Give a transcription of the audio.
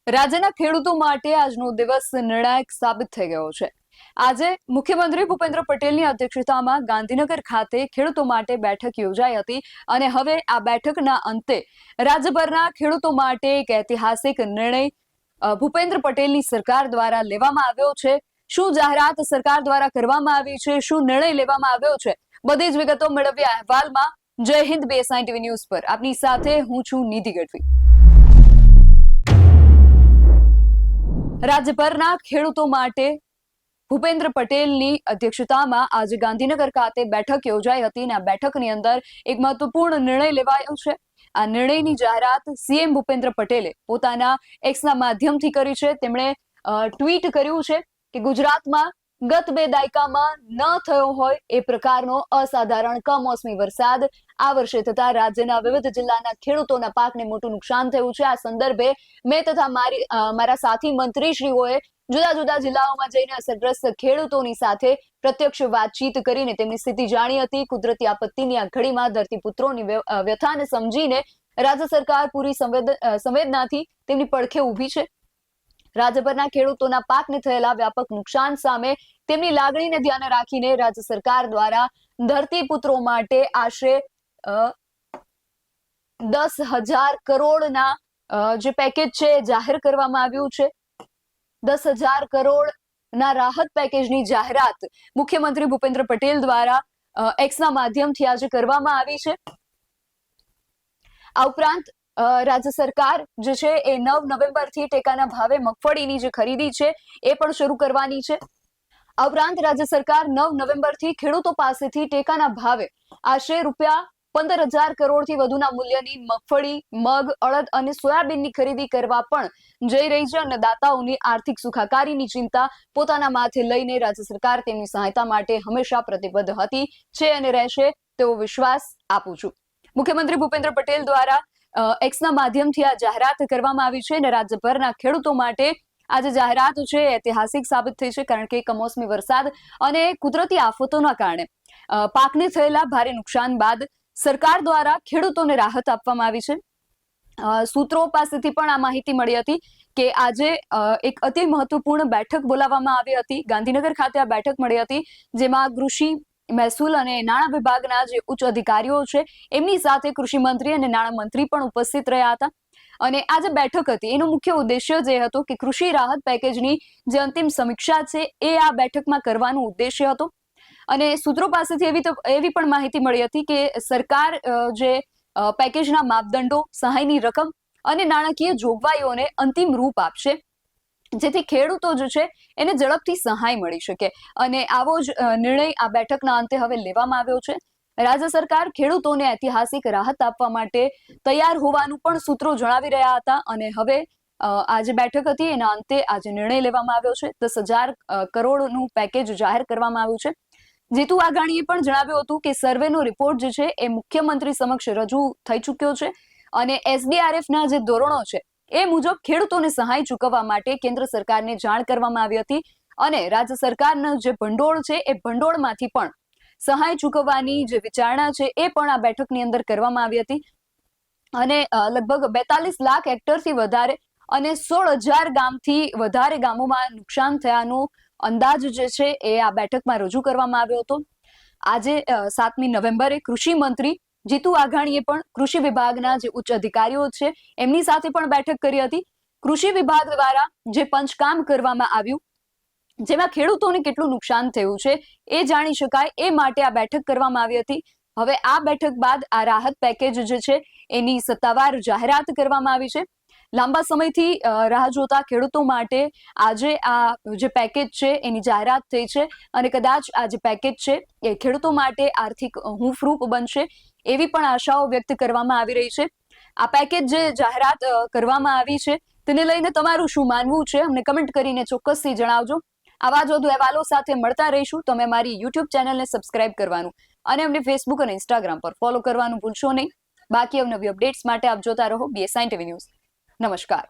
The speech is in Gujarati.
રાજ્યના ખેડૂતો માટે આજનો દિવસ નિર્ણાયક સાબિત થઈ ગયો છે। આજે મુખ્યમંત્રી ભૂપેન્દ્ર પટેલની અધ્યક્ષતામાં ગાંધીનગર ખાતે ખેડૂતો માટે બેઠક યોજાઈ હતી અને હવે આ બેઠકના અંતે રાજ્યભરના ખેડૂતો માટે એક ઐતિહાસિક નિર્ણય ભૂપેન્દ્ર પટેલની સરકાર દ્વારા લેવામાં આવ્યો છે। શું જાહેરાત સરકાર દ્વારા કરવામાં આવી છે, શું નિર્ણય લેવામાં આવ્યો છે, બધી જ વિગતો મેળવ્યા અહેવાલમાં। જય હિન્દ, BSI TV ન્યૂઝ પર આપની સાથે હું છું નિધિ ગઢવી। રાજ્યભરના ખેડૂતો માટે ભૂપેન્દ્ર પટેલની અધ્યક્ષતામાં આજે ગાંધીનગર ખાતે બેઠક યોજાઈ હતી અને આ બેઠકની અંદર એક મહત્વપૂર્ણ નિર્ણય લેવાયો છે। આ નિર્ણયની જાહેરાત સીએમ ભૂપેન્દ્ર પટેલે પોતાના એક્સના માધ્યમથી કરી છે। તેમણે ટ્વીટ કર્યું છે કે ગુજરાતમાં ગત 2 દાયકામાં ન થયો હોય એ પ્રકારનો અસાધારણ કમોસમી વરસાદ આ વર્ષે થતા રાજ્યના વિવિધ જિલ્લાના ખેડૂતોના પાકને મોટું નુકસાન થયું છે। આ સંદર્ભે મેં તથા મારા સાથી મંત્રીશ્રીઓએ જુદા જુદા જિલ્લાઓમાં જઈને અસરગ્રસ્ત ખેડૂતોની સાથે પ્રત્યક્ષ વાતચીત કરીને તેમની સ્થિતિ જાણી હતી। કુદરતી આપત્તિની આ ઘડીમાં ધરતીપુત્રોની વ્યથાને સમજીને રાજ્ય સરકાર પૂરી સંવેદનાથી તેમની પડખે ઊભી છે। રાજ્યભરના ખેડૂતોના પાકને થયેલા વ્યાપક નુકસાન સામે તેમની લાગણીને ધ્યાને રાખીને રાજ્ય સરકાર દ્વારા ધરતીપુત્રો માટે આશરે 10,000 કરોડના જે પેકેજ છે જાહેર કરવામાં આવ્યું છે। 10,000 કરોડના રાહત પેકેજની જાહેરાત મુખ્યમંત્રી ભૂપેન્દ્ર પટેલ દ્વારા એક્સના માધ્યમથી આજે કરવામાં આવી છે। આ ઉપરાંત રાજ્ય સરકાર જે છે એ 9 નવેમ્બરથી ટેકાના ભાવે મગફળીની જે ખરીદી છે એ પણ શરૂ કરવાની છે। આ ઉપરાંત રાજ્ય સરકાર 9 નવેમ્બરથી ખેડૂતો પાસેથી ટેકાના ભાવે આશરે ₹15,000 કરોડથી વધુના મૂલ્યની મગફળી, મગ, અડદ અને સોયાબીનની ખરીદી કરવા પણ જઈ રહી છે। અન્નદાતાઓની આર્થિક સુખાકારીની ચિંતા પોતાના માથે લઈને રાજ્ય સરકાર તેમની સહાયતા માટે હંમેશા પ્રતિબદ્ધ હતી છે અને રહેશે તેવો વિશ્વાસ આપું છું। મુખ્યમંત્રી ભૂપેન્દ્ર પટેલ દ્વારા એક્સના માધ્યમથી આ જાહેરાત કરવામાં આવી છે અને રાજ્યભરના ખેડૂતો માટે આજે જાહેરાત છે ઐતિહાસિક સાબિત થઈ છે, કારણ કે કમોસમી વરસાદ અને કુદરતી આફતોના કારણે પાકને થયેલા ભારે નુકસાન બાદ સરકાર દ્વારા ખેડૂતોને રાહત આપવામાં આવી છે। સૂત્રો પાસેથી પણ આ માહિતી મળી હતી કે આજે એક અતિ મહત્વપૂર્ણ બેઠક બોલાવવામાં આવી હતી। ગાંધીનગર ખાતે આ બેઠક મળી હતી, જેમાં કૃષિ, મહેસૂલ અને નાણાં વિભાગના જે ઉચ્ચ અધિકારીઓ છે એમની સાથે કૃષિ મંત્રી અને નાણાં મંત્રી પણ ઉપસ્થિત રહ્યા હતા। અને આ જે બેઠક હતી એનો મુખ્ય ઉદ્દેશ્ય જે હતો કે કૃષિ રાહત પેકેજની જે અંતિમ સમીક્ષા છે એ આ બેઠકમાં કરવાનો ઉદ્દેશ્ય હતો। અને સૂત્રો પાસેથી એવી પણ માહિતી મળી હતી કે સરકાર જે પેકેજના માપદંડો, સહાયની રકમ અને નાણાકીય જોગવાઈઓને અંતિમ રૂપ આપશે, જેથી ખેડૂતો જે છે એને ઝડપથી સહાય મળી શકે। અને આવો જ નિર્ણય આ બેઠકના અંતે હવે લેવામાં આવ્યો છે। રાજ્ય સરકાર ખેડૂતોને ઐતિહાસિક રાહત આપવા માટે તૈયાર હોવાનું પણ સૂત્રો જણાવી રહ્યા હતા અને હવે આ જે બેઠક હતી એના અંતે આજે નિર્ણય લેવામાં આવ્યો છે। 10,000 કરોડનું પેકેજ જાહેર કરવામાં આવ્યું છે। જીતુ વાઘાણીએ પણ જણાવ્યું હતું કે સર્વેનો રિપોર્ટ જે છે એ મુખ્યમંત્રી સમક્ષ રજૂ થઈ ચૂક્યો છે અને SDRFના જે ધોરણો છે એ મુજબ ખેડૂતોને સહાય ચૂકવવા માટે કેન્દ્ર સરકારને જાણ કરવામાં આવી હતી અને રાજ્ય સરકારનું જે ભંડોળ છે એ ભંડોળમાંથી પણ સહાય ચૂકવવાની જે વિચારણા છે એ પણ આ બેઠકની અંદર કરવામાં આવી હતી અને લગભગ 42 લાખ હેક્ટરથી વધારે અને 16,000 ગામથી વધારે ગામોમાં નુકસાન થયાનો અંદાજ જે છે એ આ બેઠકમાં રજૂ કરવામાં આવ્યો હતો। આજે 7મી નવેમ્બરે કૃષિ મંત્રી જીતુ વાઘાણીએ પણ કૃષિ વિભાગના જે ઉચ્ચ અધિકારીઓ છે એમની સાથે પણ બેઠક કરી હતી। કૃષિ વિભાગ દ્વારા જે પંચકામ કરવામાં આવ્યું, જેમાં ખેડૂતોને કેટલું નુકસાન થયું છે એ જાણી શકાય એ માટે આ બેઠક કરવામાં આવી હતી। હવે આ બેઠક બાદ આ રાહત પેકેજ જે છે એની સત્તાવાર જાહેરાત કરવામાં આવી છે। લાંબા સમયથી રાહ જોતા ખેડૂતો માટે આજે આ જે પેકેજ છે એની જાહેરાત થઈ છે અને કદાચ આ જે પેકેજ છે એ ખેડૂતો માટે આર્થિક હૂંફરૂપ બનશે એવી પણ આશાઓ વ્યક્ત કરવામાં આવી રહી છે। આ પેકેજ જે જાહેરાત કરવામાં આવી છે તેને લઈને તમારું શું માનવું છે અમને કમેન્ટ કરીને ચોક્કસથી જણાવજો। આવા જ વધુ અહેવાલો સાથે મળતા રહીશું। તમે મારી YouTube ચેનલને સબસ્ક્રાઇબ કરવાનું અને અમને Facebook અને Instagram પર ફોલો કરવાનું ભૂલશો નહીં। બાકી અવનવી અપડેટ્સ માટે આપ જોતા રહો BSI TV ન્યૂઝ। નમસ્કાર।